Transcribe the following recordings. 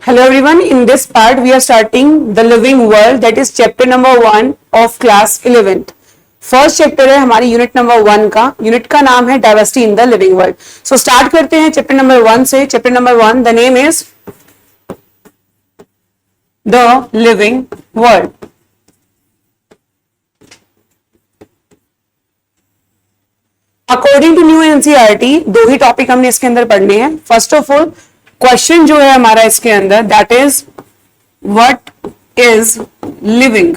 Hello everyone, in this part we are starting the living world, that is chapter number 1 of class 11th. First chapter है हमारी unit number 1 का. Unit का नाम है diversity in the living world. So start करते हैं chapter number 1 से. Chapter number 1, the name is the living world. According to new NCERT दो ही टॉपिक हमने इसके अंदर पढ़ने हैं. फर्स्ट ऑफ ऑल क्वेश्चन जो है हमारा इसके अंदर, that is what is living.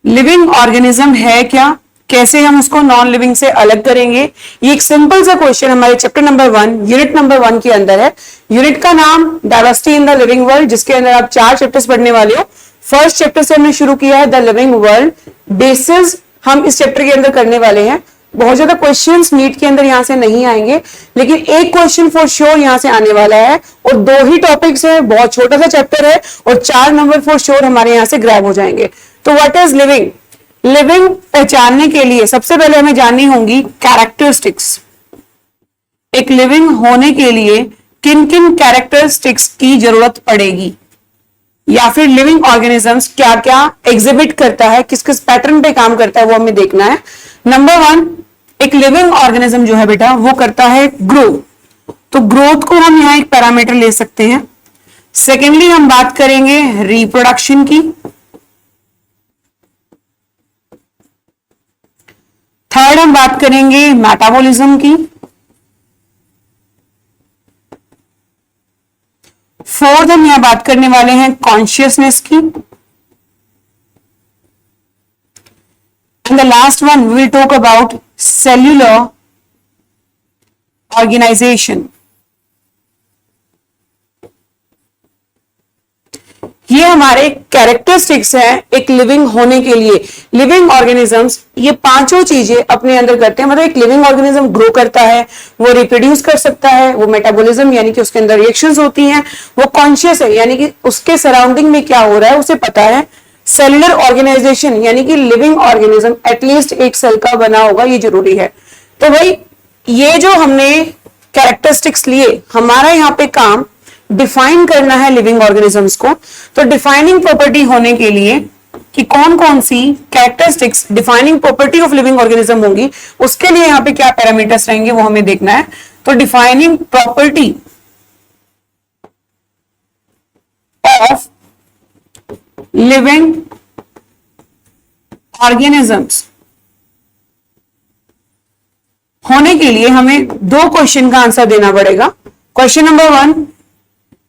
Living organism है क्या, कैसे हम उसको नॉन लिविंग से अलग करेंगे. ये एक सिंपल सा क्वेश्चन हमारे चैप्टर नंबर 1 यूनिट नंबर 1 के अंदर है. यूनिट का नाम diversity in the living world, जिसके अंदर आप 4 चैप्टर्स पढ़ने वाले हो. फर्स्ट चैप्टर से हमने शुरू किया है द लिविंग वर्ल्ड. बेसिस हम इस चैप्टर के अंदर करने वाले हैं. बहुत ज्यादा क्वेश्चंस नीट के अंदर यहां से नहीं आएंगे, लेकिन एक क्वेश्चन फॉर श्योर यहां से आने वाला है. और 2 ही टॉपिक्स है, बहुत छोटा सा चैप्टर है और 4 नंबर फॉर श्योर हमारे यहां से ग्रैब हो जाएंगे. तो व्हाट इज लिविंग. लिविंग पहचानने के लिए सबसे पहले हमें जाननी होंगी कैरेक्टरिस्टिक्स. एक लिविंग होने के लिए किन किन कैरेक्टरिस्टिक्स की जरूरत पड़ेगी, या फिर लिविंग ऑर्गेनिजम्स क्या क्या एग्जिबिट करता है, किस किस पैटर्न पे काम करता है, वो हमें देखना है. नंबर 1, एक लिविंग ऑर्गेनिज्म जो है बेटा वो करता है ग्रो. तो ग्रोथ को हम यहां एक पैरामीटर ले सकते हैं. सेकेंडली हम बात करेंगे रिप्रोडक्शन की. थर्ड हम बात करेंगे मेटाबॉलिज्म की. फोर्थ हम यहां बात करने वाले हैं कॉन्शियसनेस की. And the last one we will talk about cellular organization. ये हमारे कैरेक्टरिस्टिक्स हैं एक लिविंग होने के लिए. लिविंग ऑर्गेनिजम्स ये पांचों चीजें अपने अंदर करते हैं. मतलब एक लिविंग ऑर्गेनिज्म ग्रो करता है, वो रिप्रोड्यूस कर सकता है, वो मेटाबॉलिज्म यानी कि उसके अंदर रिएक्शंस होती हैं, वो कॉन्शियस है यानी कि उसके सराउंडिंग में क्या हो रहा है उसे पता है. सेलुलर ऑर्गेनाइजेशन यानी कि लिविंग ऑर्गेनिज्म एटलीस्ट एक सेल का बना होगा, ये जरूरी है. तो भाई ये जो हमने कैरेक्टरिस्टिक्स लिए, हमारा यहाँ पे काम डिफाइन करना है लिविंग ऑर्गेनिजम्स को. तो डिफाइनिंग प्रॉपर्टी होने के लिए कि कौन कौन सी characteristics defining property of living organism होंगी, उसके लिए यहाँ पे क्या पैरामीटर्स रहेंगे वो हमें देखना है. तो defining property of living organisms होने के लिए हमें 2 क्वेश्चन का आंसर देना पड़ेगा. क्वेश्चन नंबर 1,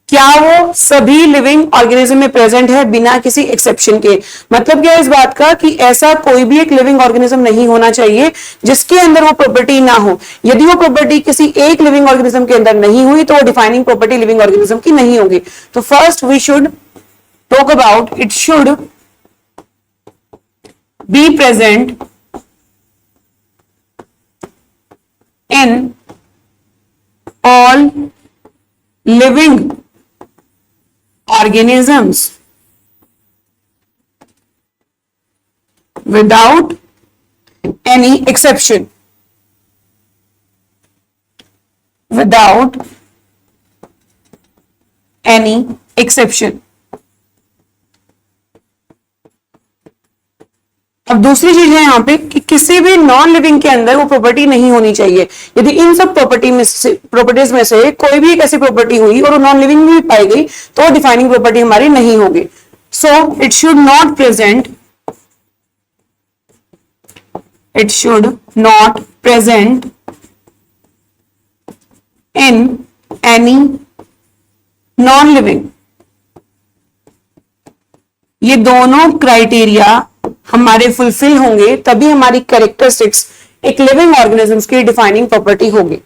क्या वो सभी लिविंग ऑर्गेनिज्म में प्रेजेंट है बिना किसी एक्सेप्शन के. मतलब क्या है इस बात का कि ऐसा कोई भी एक लिविंग ऑर्गेनिज्म नहीं होना चाहिए जिसके अंदर वो प्रॉपर्टी ना हो. यदि वो प्रॉपर्टी किसी एक लिविंग ऑर्गेनिज्म के अंदर नहीं हुई तो वो डिफाइनिंग प्रॉपर्टी लिविंग ऑर्गेनिज्म की नहीं होगी. तो first we should talk about it should be present in all living organisms without any exception. Without any exception. अब दूसरी चीज है यहाँ पे कि किसी भी नॉन लिविंग के अंदर वो प्रॉपर्टी नहीं होनी चाहिए. यदि इन सब प्रॉपर्टीज में से कोई भी एक ऐसी प्रॉपर्टी हुई और वो नॉन लिविंग में भी पाई गई तो डिफाइनिंग प्रॉपर्टी हमारी नहीं होगी. So it should not present in any non living. ये दोनों क्राइटेरिया हमारे फुलफिल होंगे तभी हमारी कैरेक्टरिस्टिक्स एक लिविंग ऑर्गेनिजम्स की डिफाइनिंग प्रॉपर्टी होगी.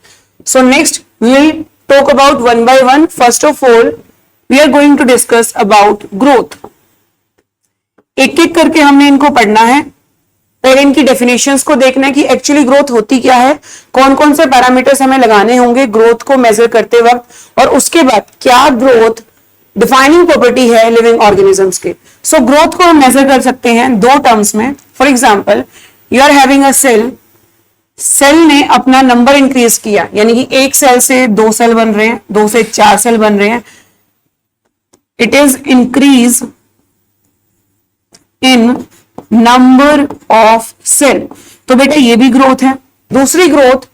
So next we will talk about one by one. First of all we are going to discuss about growth. एक एक करके हमने इनको पढ़ना है और इनकी डेफिनेशंस को देखना है कि एक्चुअली ग्रोथ होती क्या है, कौन कौन से पैरामीटर्स हमें लगाने होंगे ग्रोथ को मेजर करते वक्त, और उसके बाद क्या ग्रोथ डिफाइनिंग प्रॉपर्टी है लिविंग ऑर्गेनिजम्स के. सो ग्रोथ को हम मेजर कर सकते हैं 2 टर्म्स में. For example you are having a cell, cell ने अपना नंबर इंक्रीज किया, यानी कि 1 सेल से 2 सेल बन रहे हैं, 2 से 4 सेल बन रहे हैं. It is increase in number of cell. तो बेटा ये भी ग्रोथ है। दूसरी ग्रोथ,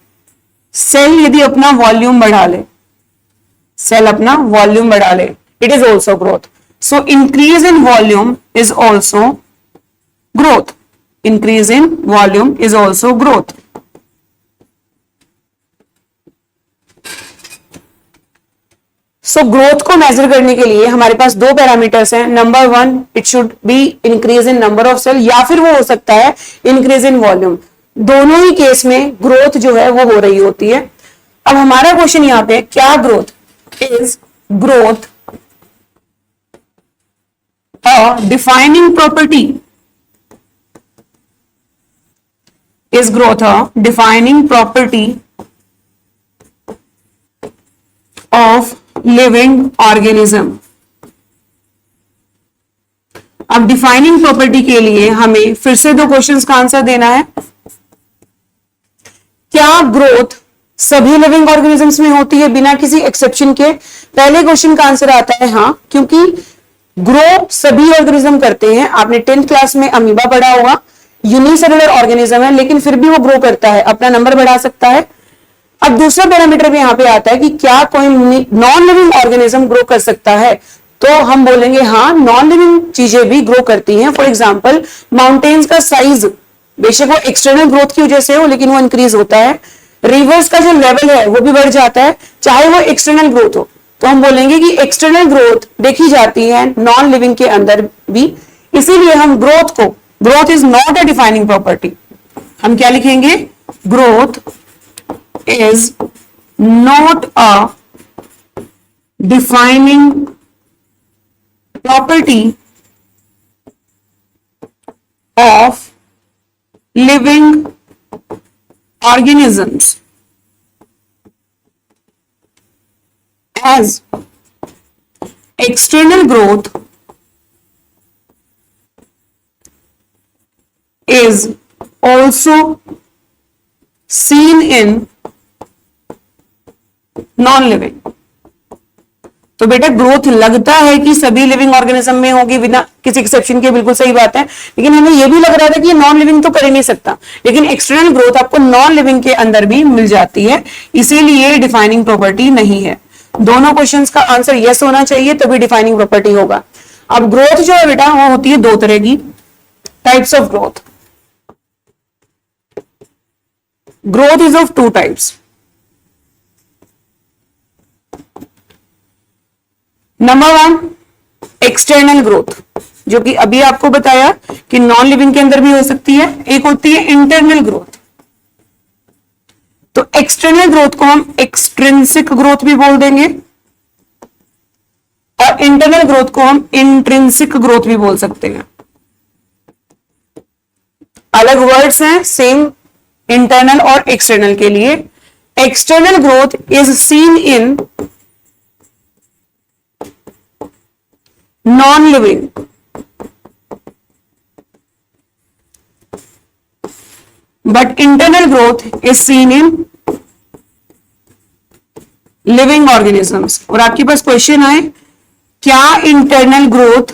सेल यदि अपना वॉल्यूम बढ़ा ले, सेल अपना वॉल्यूम बढ़ा ले, it is also growth. So increase in volume is also growth. Increase in volume is also growth. So growth को मेजर करने के लिए हमारे पास दो पैरामीटर्स हैं। Number one, it should be increase in number of cell, या फिर वो हो सकता है इंक्रीज इन वॉल्यूम। दोनों ही केस में ग्रोथ जो है वो हो रही होती है। अब हमारा क्वेश्चन यहां पे, क्या growth is growth a defining property, is growth a defining property of living organism। अब डिफाइनिंग प्रॉपर्टी के लिए हमें फिर से दो क्वेश्चंस का आंसर देना है। क्या ग्रोथ सभी लिविंग ऑर्गेनिजम्स में होती है बिना किसी एक्सेप्शन के? पहले क्वेश्चन का आंसर आता है हाँ, क्योंकि ग्रो सभी ऑर्गेनिज्म करते हैं। आपने 10th क्लास में अमीबा पढ़ा होगा, यूनिसेलुलर ऑर्गेनिज्म है लेकिन फिर भी वो ग्रो करता है, अपना नंबर बढ़ा सकता है। अब दूसरा पैरामीटर भी यहां पे आता है कि क्या कोई नॉन लिविंग ऑर्गेनिज्म ग्रो कर सकता है? तो हम बोलेंगे हाँ, नॉन लिविंग चीजें भी ग्रो करती हैं। फॉर एग्जांपल माउंटेन्स का साइज, बेशक वो एक्सटर्नल ग्रोथ की वजह से हो लेकिन वो इंक्रीज होता है। रिवर्स का जो लेवल है वो भी बढ़ जाता है, चाहे वो एक्सटर्नल ग्रोथ हो। तो हम बोलेंगे कि एक्सटर्नल ग्रोथ देखी जाती है नॉन लिविंग के अंदर भी। इसीलिए हम ग्रोथ को, growth is not a defining property, हम क्या लिखेंगे? Growth is not a defining property of living organisms, as external growth is also seen in non-living। तो बेटा ग्रोथ लगता है कि सभी लिविंग ऑर्गेनिज्म में होगी बिना किसी एक्सेप्शन के, बिल्कुल सही बात है, लेकिन हमें यह भी लग रहा था कि नॉन लिविंग तो कर ही नहीं सकता, लेकिन एक्सटर्नल ग्रोथ आपको नॉन लिविंग के अंदर भी मिल जाती है, इसीलिए डिफाइनिंग प्रॉपर्टी नहीं है। दोनों क्वेश्चंस का आंसर यस होना चाहिए तभी डिफाइनिंग प्रॉपर्टी होगा। अब ग्रोथ जो है बेटा वो होती है दो तरह की, types of growth. Growth is of two types. Number one, external growth, जो कि अभी आपको बताया कि नॉन लिविंग के अंदर भी हो सकती है। एक होती है इंटरनल ग्रोथ। तो एक्सटर्नल ग्रोथ को हम एक्सट्रिंसिक ग्रोथ भी बोल देंगे और इंटरनल ग्रोथ को हम इंट्रिंसिक ग्रोथ भी बोल सकते हैं। अलग वर्ड्स हैं सेम इंटरनल और एक्सटर्नल के लिए। External growth is seen in non-living but internal growth is seen in living organisms। और आपके पास क्वेश्चन आए क्या इंटरनल ग्रोथ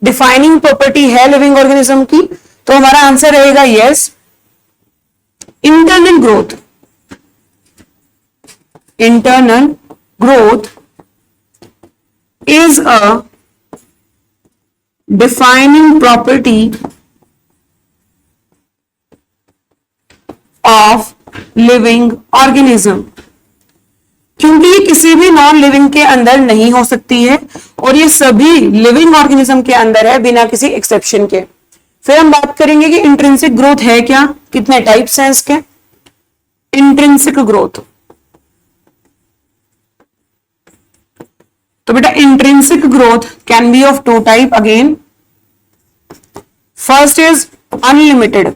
डिफाइनिंग प्रॉपर्टी है लिविंग ऑर्गेनिज्म की, तो हमारा आंसर रहेगा yes. Internal growth is a defining property of living organism। क्योंकि ये किसी भी नॉन लिविंग के अंदर नहीं हो सकती है और ये सभी लिविंग ऑर्गेनिज्म के अंदर है बिना किसी एक्सेप्शन के। फिर हम बात करेंगे कि इंट्रिंसिक ग्रोथ है क्या, कितने टाइप्स हैं इसके। इंट्रिंसिक ग्रोथ, तो बेटा intrinsic growth can be of two type again. First is unlimited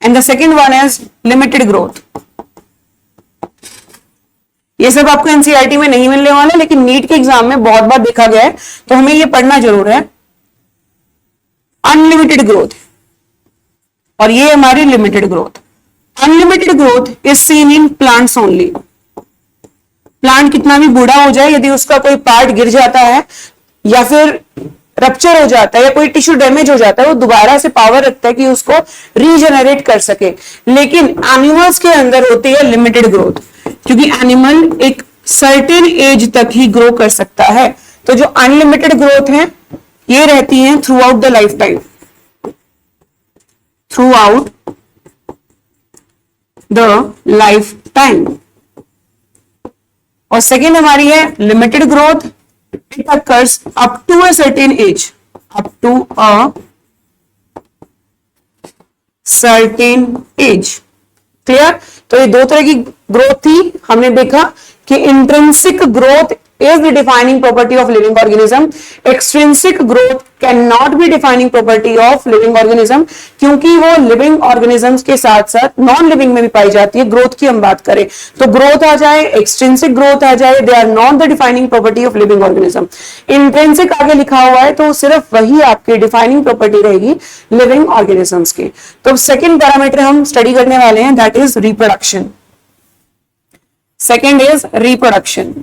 and the second one is limited growth. ये सब आपको एनसीईआरटी में नहीं मिलने वाला, लेकिन नीट के एग्जाम में बहुत बार देखा गया है, तो हमें ये पढ़ना जरूर है। अनलिमिटेड ग्रोथ और ये हमारी limited growth. Unlimited growth is seen in plants only. Plant कितना भी बूढ़ा हो जाए, यदि उसका कोई पार्ट गिर जाता है या फिर रप्चर हो जाता है या कोई टिश्यू डैमेज हो जाता है, वो दोबारा से पावर रखता है कि उसको रीजनरेट कर सके। लेकिन एनिमल्स के अंदर होती है लिमिटेड ग्रोथ, क्योंकि एनिमल एक सर्टेन एज तक ही ग्रो कर सकता है। तो जो अनलिमिटेड ग्रोथ है ये रहती है throughout the lifetime, throughout the lifetime. और सेकेंड हमारी है limited growth, it occurs up to a certain age, up to a certain age. Clear? तो ये दो तरह की ग्रोथ थी। हमने देखा कि intrinsic growth is the defining property of living organism, extrinsic growth cannot be defining property of living organism, क्योंकि वो living organisms के साथ साथ नॉन लिविंग में भी पाई जाती है। ग्रोथ की हम बात करें तो ग्रोथ आ जाए, एक्सट्रिंसिक ग्रोथ आ जाए, they are not the defining property of living organism. Intrinsic आगे लिखा हुआ है तो सिर्फ वही आपकी डिफाइनिंग प्रॉपर्टी रहेगी लिविंग ऑर्गेनिजम्स की। तो सेकेंड पैरामीटर हम स्टडी करने वाले हैं, that is reproduction. Second is reproduction.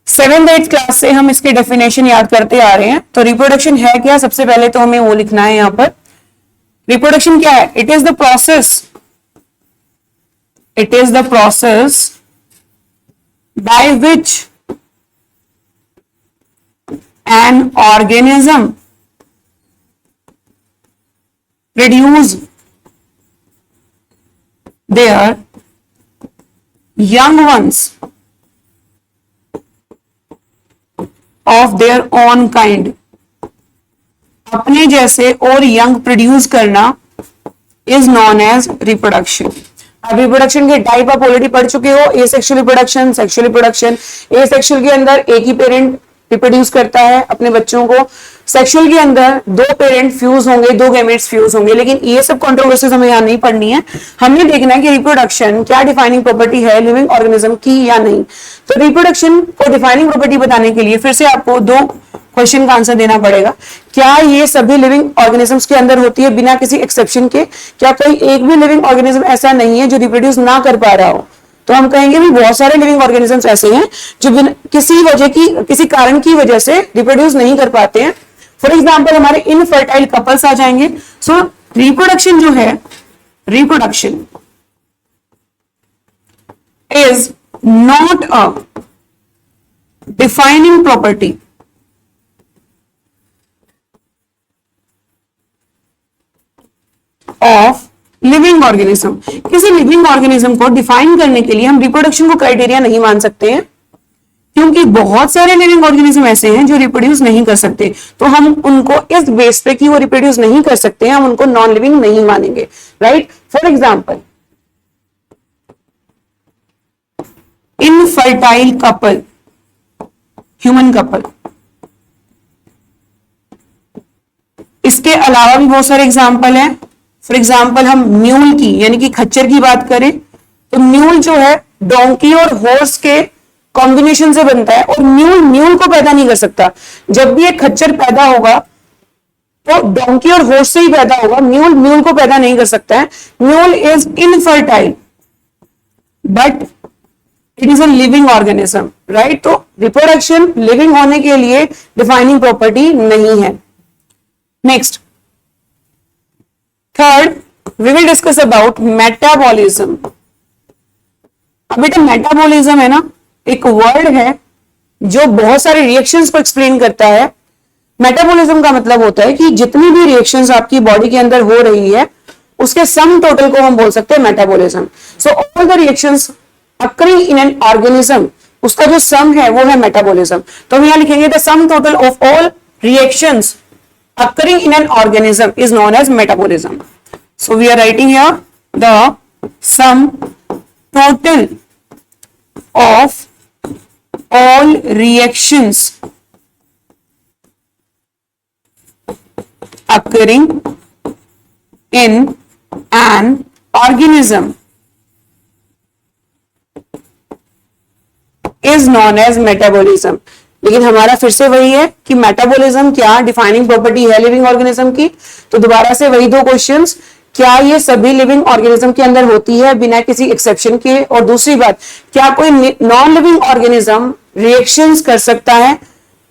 7th 8th class से हम इसके डेफिनेशन याद करते आ रहे हैं। तो रिप्रोडक्शन है क्या, सबसे पहले तो हमें वो लिखना है यहां पर। रिप्रोडक्शन क्या है? It is the process by which an organism produce their young ones of their own kind, अपने जैसे और यंग प्रोड्यूस करना इज नॉन एज रिप्रोडक्शन। अब रिप्रोडक्शन के टाइप आप ऑलरेडी पढ़ चुके हो, ए सेक्सुअल रिप्रोडक्शन, सेक्सुअल रिप्रोडक्शन। ए सेक्सुअल के अंदर एक ही पेरेंट रिप्रोड्यूस करता है अपने बच्चों को, सेक्सुअल के अंदर दो पेरेंट फ्यूज होंगे, दो गैमेट्स फ्यूज होंगे। लेकिन ये सब कंट्रोवर्सीज हमें यहाँ नहीं पढ़नी है, हमने देखना है कि रिप्रोडक्शन क्या डिफाइनिंग प्रॉपर्टी है लिविंग ऑर्गेनिज्म की या नहीं। तो रिप्रोडक्शन को डिफाइनिंग प्रॉपर्टी बताने के लिए फिर से आपको दो क्वेश्चन का आंसर देना पड़ेगा। क्या ये सभी लिविंग ऑर्गेनिजम्स के अंदर होती है बिना किसी एक्सेप्शन के? क्या कोई एक भी लिविंग ऑर्गेनिज्म ऐसा नहीं है जो रिप्रोड्यूस ना कर पा रहा हो? तो हम कहेंगे भी बहुत सारे लिविंग ऑर्गेनिजम्स ऐसे हैं जो किसी वजह की, किसी कारण की वजह से रिप्रोड्यूस नहीं कर पाते हैं। फॉर एग्जाम्पल हमारे इनफर्टाइल कपल्स आ जाएंगे। सो रिप्रोडक्शन जो है, reproduction is not a defining property of living organism. किसी लिविंग ऑर्गेनिज्म को डिफाइन करने के लिए हम रिप्रोडक्शन को क्राइटेरिया नहीं मान सकते हैं, क्योंकि बहुत सारे लिविंग ऑर्गेनिज्म ऐसे हैं जो रिप्रोड्यूस नहीं कर सकते। तो हम उनको इस बेस पे कि वो रिप्रोड्यूस नहीं कर सकते हैं, हम उनको नॉन लिविंग नहीं मानेंगे। Right? For example infertile couple, human couple. इसके अलावा भी बहुत सारे एग्जाम्पल हैं। फॉर एग्जाम्पल हम म्यूल की यानी कि खच्चर की बात करें तो म्यूल जो है डोंकी और हॉर्स के कॉम्बिनेशन से बनता है, और म्यूल को पैदा नहीं कर सकता। जब भी एक खच्चर पैदा होगा तो डोंकी और हॉर्स से ही पैदा होगा, म्यूल को पैदा नहीं कर सकता है। Mule is infertile but it is a living organism. Right? तो रिप्रोडक्शन लिविंग होने के लिए डिफाइनिंग प्रॉपर्टी नहीं है। Next, third we will discuss about metabolism. अब बेटा मेटाबॉलिज्म है ना, एक वर्ड है जो बहुत सारे रिएक्शंस को एक्सप्लेन करता है। मेटाबॉलिज्म का मतलब होता है कि जितनी भी रिएक्शंस आपकी बॉडी के अंदर हो रही है उसके सम टोटल को हम बोल सकते हैं metabolism. So all the reactions occurring in an organism, उसका जो सम है वो है मेटाबॉलिज्म। तो हम यहां लिखेंगे the sum total of all reactions occurring in an organism is known as metabolism. So we are writing here the sum total of all reactions occurring in an organism is known as metabolism. लेकिन हमारा फिर से वही है कि metabolism क्या defining property है living organism की। तो दोबारा से वही दो क्वेश्चंस क्या ये सभी लिविंग ऑर्गेनिज्म के अंदर होती है बिना किसी एक्सेप्शन के, और दूसरी बात, क्या कोई नॉन लिविंग ऑर्गेनिज्म रिएक्शंस कर सकता है,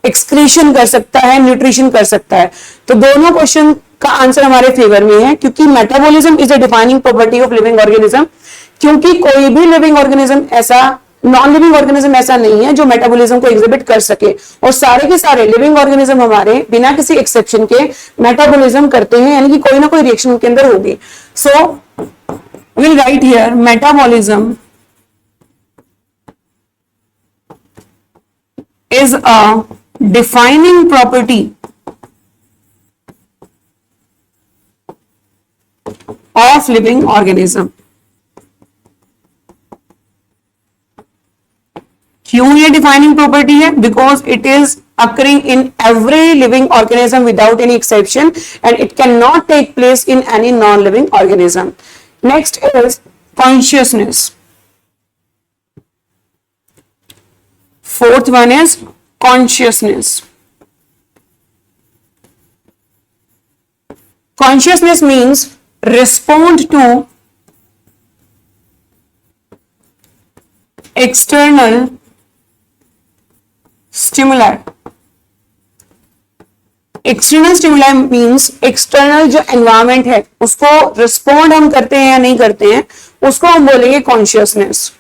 एक्सक्रीशन कर सकता है, न्यूट्रिशन कर सकता है? तो दोनों क्वेश्चन का आंसर हमारे फेवर में है, क्योंकि metabolism is a defining property of living organism, क्योंकि कोई भी लिविंग ऑर्गेनिज्म ऐसा, नॉन लिविंग ऑर्गेनिज्म ऐसा नहीं है जो मेटाबॉलिज्म को एग्जिबिट कर सके, और सारे के सारे लिविंग ऑर्गेनिज्म हमारे बिना किसी एक्सेप्शन के मेटाबॉलिज्म करते हैं, यानी कि कोई ना कोई रिएक्शन उनके अंदर होगी. So will write here metabolism is a defining property of living organism. क्यों ये डिफाइनिंग प्रॉपर्टी है? Because it is occurring in every living organism without any exception, and it cannot take place in any non-living organism. Next is consciousness. Fourth one is consciousness. Consciousness means respond to external stimuli. External stimuli means external जो environment है उसको respond हम करते हैं या नहीं करते हैं, उसको हम बोलेंगे कॉन्शियसनेस.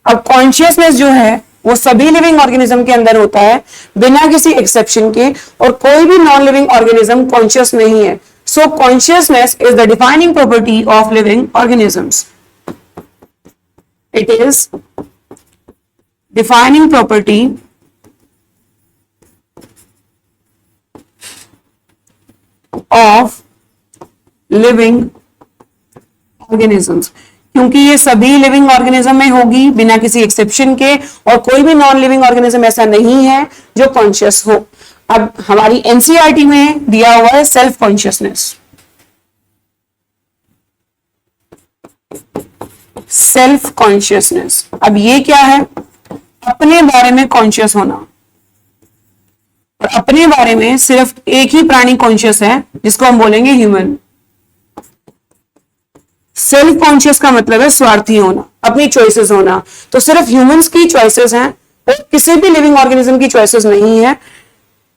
अब कॉन्शियसनेस जो है वो सभी लिविंग ऑर्गेनिज्म के अंदर होता है बिना किसी एक्सेप्शन के, और कोई भी नॉन लिविंग ऑर्गेनिज्म कॉन्शियस नहीं है. सो consciousness is the defining property of living organisms. It is defining property of living organisms, क्योंकि ये सभी लिविंग ऑर्गेनिज्म में होगी बिना किसी एक्सेप्शन के, और कोई भी नॉन लिविंग ऑर्गेनिज्म ऐसा नहीं है जो कॉन्शियस हो. अब हमारी एनसीईआरटी में दिया हुआ है सेल्फ कॉन्शियसनेस. सेल्फ कॉन्शियसनेस, अब ये क्या है? अपने बारे में कॉन्शियस होना. और अपने बारे में सिर्फ एक ही प्राणी कॉन्शियस है जिसको हम बोलेंगे ह्यूमन. सेल्फ कॉन्शियस का मतलब है स्वार्थी होना, अपनी चॉइसेस होना. तो सिर्फ ह्यूमंस की चॉइसेस हैं और किसी भी लिविंग ऑर्गेनिज्म की चॉइसेस नहीं है.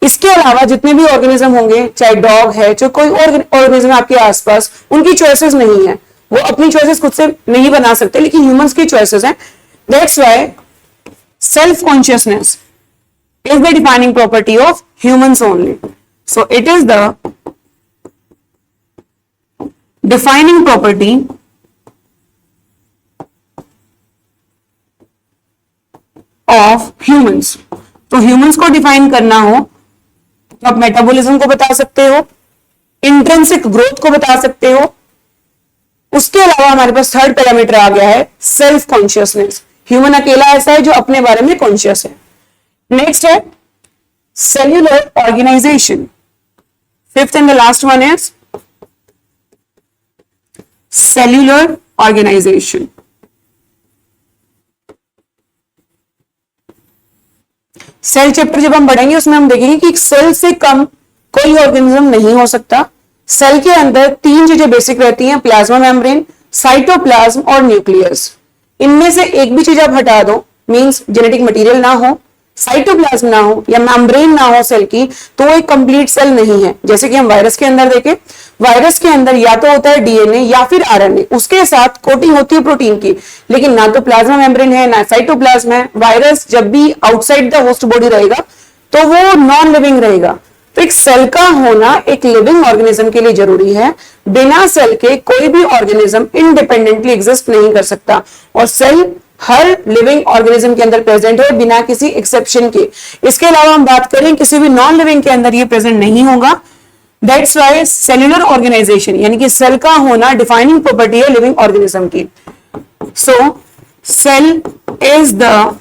इसके अलावा जितने भी ऑर्गेनिज्म होंगे, चाहे डॉग है, चाहे कोई और ऑर्गेनिज्म आपके आसपास, उनकी चॉइसेस नहीं है, वो अपनी चॉइसेस खुद से नहीं बना सकते, लेकिन ह्यूमंस की चॉइसेस हैं. That's why self consciousness is the defining property of humans only. So it is the defining property of humans. तो humans को define करना हो तो आप मेटाबॉलिज्म को बता सकते हो, इंट्रिंसिक ग्रोथ को बता सकते हो. उसके अलावा हमारे पास थर्ड पैरामीटर आ गया है सेल्फ कॉन्शियसनेस. ह्यूमन अकेला ऐसा है जो अपने बारे में कॉन्शियस है. नेक्स्ट है cellular organisation. Fifth and the last one is cellular organisation. Cell chapter जब हम पढ़ेंगे उसमें हम देखेंगे कि सेल से कम कोई ऑर्गेनिज्म नहीं हो सकता. सेल के अंदर तीन चीजें बेसिक रहती हैं, प्लाज्मा मेम्ब्रेन, साइटोप्लाज्म और न्यूक्लियस. इनमें से एक भी चीज आप हटा दो, मींस जेनेटिक मटेरियल ना हो, साइटोप्लाज्म ना हो या मेम्ब्रेन ना हो सेल की, तो वो एक कंप्लीट सेल नहीं है. जैसे कि हम वायरस के अंदर देखें, वायरस के अंदर या तो होता है डीएनए या फिर आरएनए, उसके साथ कोटिंग होती है प्रोटीन की, लेकिन ना तो प्लाज्मा मेम्ब्रेन है ना साइटोप्लाज्म है. वायरस जब भी आउटसाइड द होस्ट बॉडी रहेगा तो वो नॉन लिविंग रहेगा. तो एक सेल का होना एक लिविंग ऑर्गेनिज्म के लिए जरूरी है. बिना सेल के कोई भी ऑर्गेनिज्म इंडिपेंडेंटली एग्जिस्ट नहीं कर सकता, और सेल हर लिविंग ऑर्गेनिज्म के अंदर प्रेजेंट है बिना किसी एक्सेप्शन के. इसके अलावा हम बात करें किसी भी नॉन लिविंग के अंदर ये प्रेजेंट नहीं होगा. दैट्स व्हाई सेल्यूलर ऑर्गेनाइजेशन यानी कि सेल का होना डिफाइनिंग प्रॉपर्टी है लिविंग ऑर्गेनिज्म की. So cell is the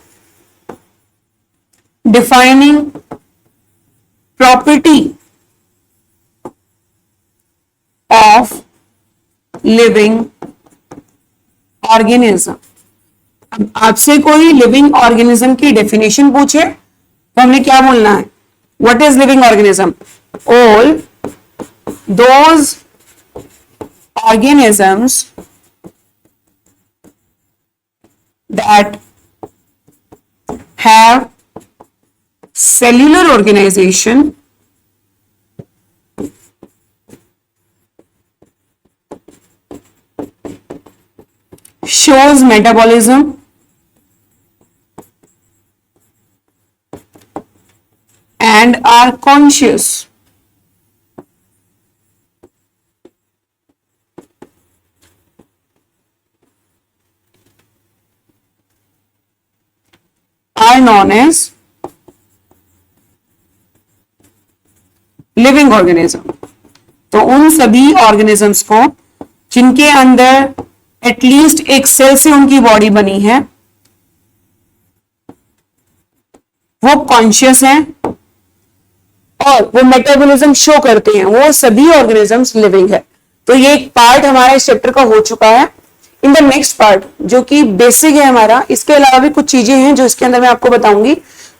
defining property of living organism. अब आपसे कोई लिविंग ऑर्गेनिज्म की डेफिनेशन पूछे तो हमने क्या बोलना है? What is living organism? All those organisms that have cellular organization shows metabolism and are conscious. Are known as living organism. तो उन सभी ऑर्गेनिजम्स को जिनके अंदर एटलीस्ट एक सेल से उनकी बॉडी बनी है, वो कॉन्शियस हैं और वो मेटाबॉलिज्म शो करते हैं, वो सभी ऑर्गेनिजम्स लिविंग है। तो ये एक पार्ट हमारा इस चैप्टर का हो चुका है। इन द नेक्स्ट पार्ट जो कि बेसिक है हमारा, इसके अलावा भी कुछ चीजें हैं जो इसके अंदर मैं आपको बताऊंगी।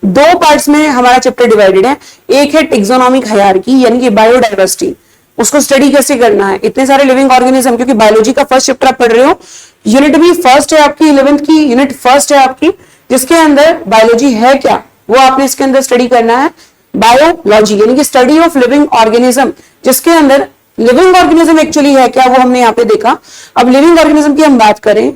दो पार्ट्स में हमारा चैप्टर डिवाइडेड है। एक है टेक्सोनोमिक हायरार्की यानी कि बायोडाइवर्सिटी, उसको स्टडी कैसे करना है, इतने सारे लिविंग ऑर्गेनिज्म, क्योंकि बायोलॉजी का फर्स्ट चैप्टर आप पढ़ रहे हो, यूनिट भी फर्स्ट है आपकी, 11th की यूनिट फर्स्ट है आपकी, जिसके अंदर बायोलॉजी है क्या वो आपने इसके अंदर स्टडी करना है। बायोलॉजी यानी कि स्टडी ऑफ लिविंग ऑर्गेनिज्म, जिसके अंदर लिविंग ऑर्गेनिज्म एक्चुअली है क्या वो हमने यहाँ पे देखा। अब लिविंग ऑर्गेनिज्म की हम बात करें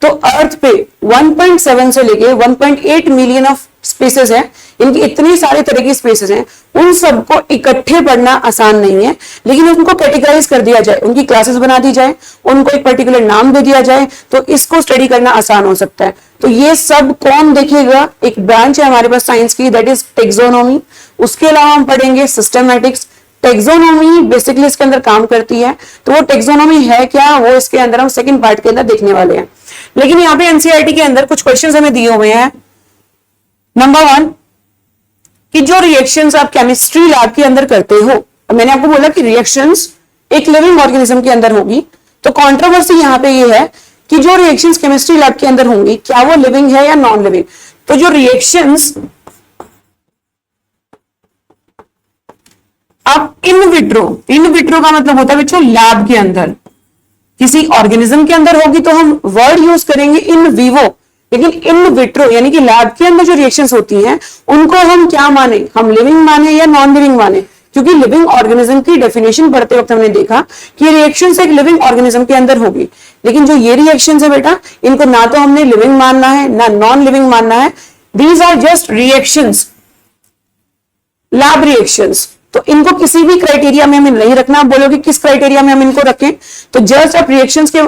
तो अर्थ पे 1.7 से लेके 1.8 मिलियन ऑफ स्पीसीज है, इनकी इतनी सारे तरह की स्पीसीज हैं, उन सबको इकट्ठे पढ़ना आसान नहीं है, लेकिन उनको कैटेगराइज कर दिया जाए, उनकी क्लासेस बना दी जाए, उनको एक पर्टिकुलर नाम दे दिया जाए, तो इसको स्टडी करना आसान हो सकता है। तो ये सब कौन देखेगा, एक ब्रांच है हमारे पास साइंस की, दैट इज टेक्सोनोमी। उसके अलावा हम पढ़ेंगे सिस्टमैटिक्स। टेक्सोनोमी बेसिकली इसके अंदर काम करती है, तो वो टेक्सोनोमी है क्या वो इसके अंदर हम सेकंड पार्ट के अंदर देखने वाले हैं। लेकिन यहाँ पे एनसीईआरटी के अंदर कुछ क्वेश्चंस हमें दिए हुए हैं। नंबर 1 कि जो रिएक्शंस आप केमिस्ट्री लैब के अंदर करते हो, मैंने आपको बोला कि रिएक्शंस एक लिविंग ऑर्गेनिज्म के अंदर होगी, तो कंट्रोवर्सी यहाँ पे ये है कि जो रिएक्शंस केमिस्ट्री लैब के अंदर होंगी क्या वो लिविंग है या नॉन लिविंग। तो जो रिएक्शंस आप इन विट्रो का मतलब होता है बच्चों लैब के अंदर, किसी ऑर्गेनिज्म के अंदर होगी तो हम वर्ड यूज करेंगे इन विवो, लेकिन इन विट्रो यानी कि लैब के अंदर जो रिएक्शंस होती हैं उनको हम क्या माने, हम लिविंग माने या नॉन लिविंग माने। क्योंकि लिविंग ऑर्गेनिज्म की डेफिनेशन पढ़ते वक्त हमने देखा कि रिएक्शंस एक लिविंग ऑर्गेनिज्म के अंदर होगी, लेकिन जो ये रिएक्शंस है बेटा, इनको ना तो हमने लिविंग मानना है ना नॉन लिविंग मानना है। These are just reactions, lab reactions. तो इनको किसी भी क्राइटेरिया में हमें नहीं रखना। आप बोलोगे किस क्राइटेरिया में हम इनको रखें, तो जस्ट आप रिएक्शंस के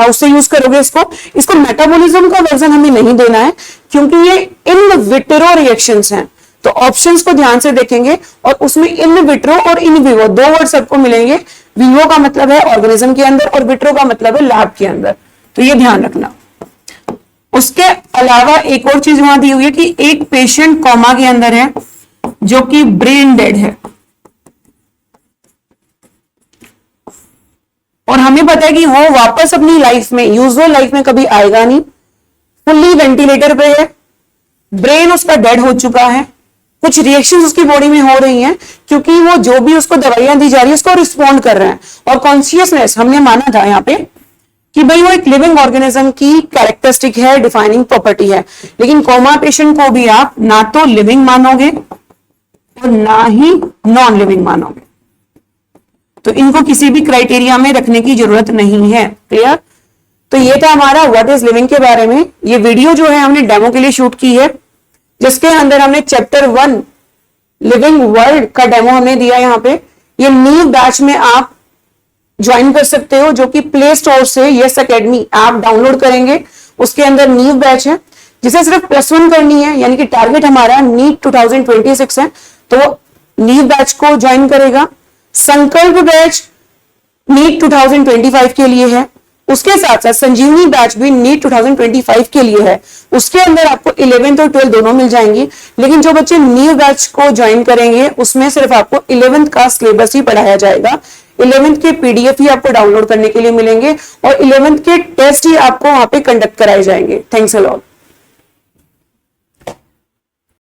उससे यूज करोगे इसको मेटाबॉलिज्म का वर्जन हमें नहीं देना है, क्योंकि ये इन विट्रो रिएक्शंस हैं। तो ऑप्शंस को ध्यान से देखेंगे और उसमें इन विट्रो और इन विवो दो वर्ड सबको मिलेंगे। विवो का मतलब है ऑर्गेनिज्म के अंदर और विट्रो का मतलब है लैब के अंदर, तो ये ध्यान रखना। उसके अलावा एक और चीज वहां दी हुई है कि एक पेशेंट कोमा के अंदर है जो कि ब्रेन डेड है, और हमें पता है कि वो वापस अपनी लाइफ में, यूजुअल लाइफ में कभी आएगा नहीं, फुल्ली वेंटिलेटर पे है, ब्रेन उसका डेड हो चुका है, कुछ रिएक्शंस उसकी बॉडी में हो रही हैं क्योंकि वो जो भी उसको दवाइयां दी जा रही है उसको रिस्पॉन्ड कर रहे हैं। और कॉन्शियसनेस हमने माना था यहाँ पे कि भाई वो एक लिविंग ऑर्गेनिज्म की कैरेक्टरिस्टिक है, डिफाइनिंग प्रॉपर्टी है, लेकिन कोमा पेशेंट को भी आप ना तो लिविंग मानोगे और ना ही नॉन लिविंग मानोगे, तो इनको किसी भी क्राइटेरिया में रखने की जरूरत नहीं है। क्लियर? तो ये था हमारा व्हाट इज लिविंग के बारे में। ये वीडियो जो है हमने डेमो के लिए शूट की है, जिसके अंदर हमने चैप्टर 1 लिविंग वर्ल्ड का डेमो हमने दिया यहाँ पे। ये न्यू बैच में आप ज्वाइन कर सकते हो, जो कि प्ले स्टोर से यस एकेडमी ऐप डाउनलोड करेंगे, उसके अंदर न्यू बैच है जिसे सिर्फ +1 करनी है, यानी कि टारगेट हमारा नीट 2026 है, तो न्यू बैच को ज्वाइन करेगा। संकल्प बैच नीट 2025 के लिए है, उसके साथ साथ संजीवनी बैच भी नीट 2025 के लिए है। उसके अंदर आपको 11th और 12th दोनों मिल जाएंगी, लेकिन जो बच्चे न्यू बैच को ज्वाइन करेंगे उसमें सिर्फ आपको 11th का सिलेबस ही पढ़ाया जाएगा। 11th के पीडीएफ ही आपको डाउनलोड करने के लिए मिलेंगे और 11th के टेस्ट ही आपको वहां पे कंडक्ट कराए जाएंगे। Thanks a lot.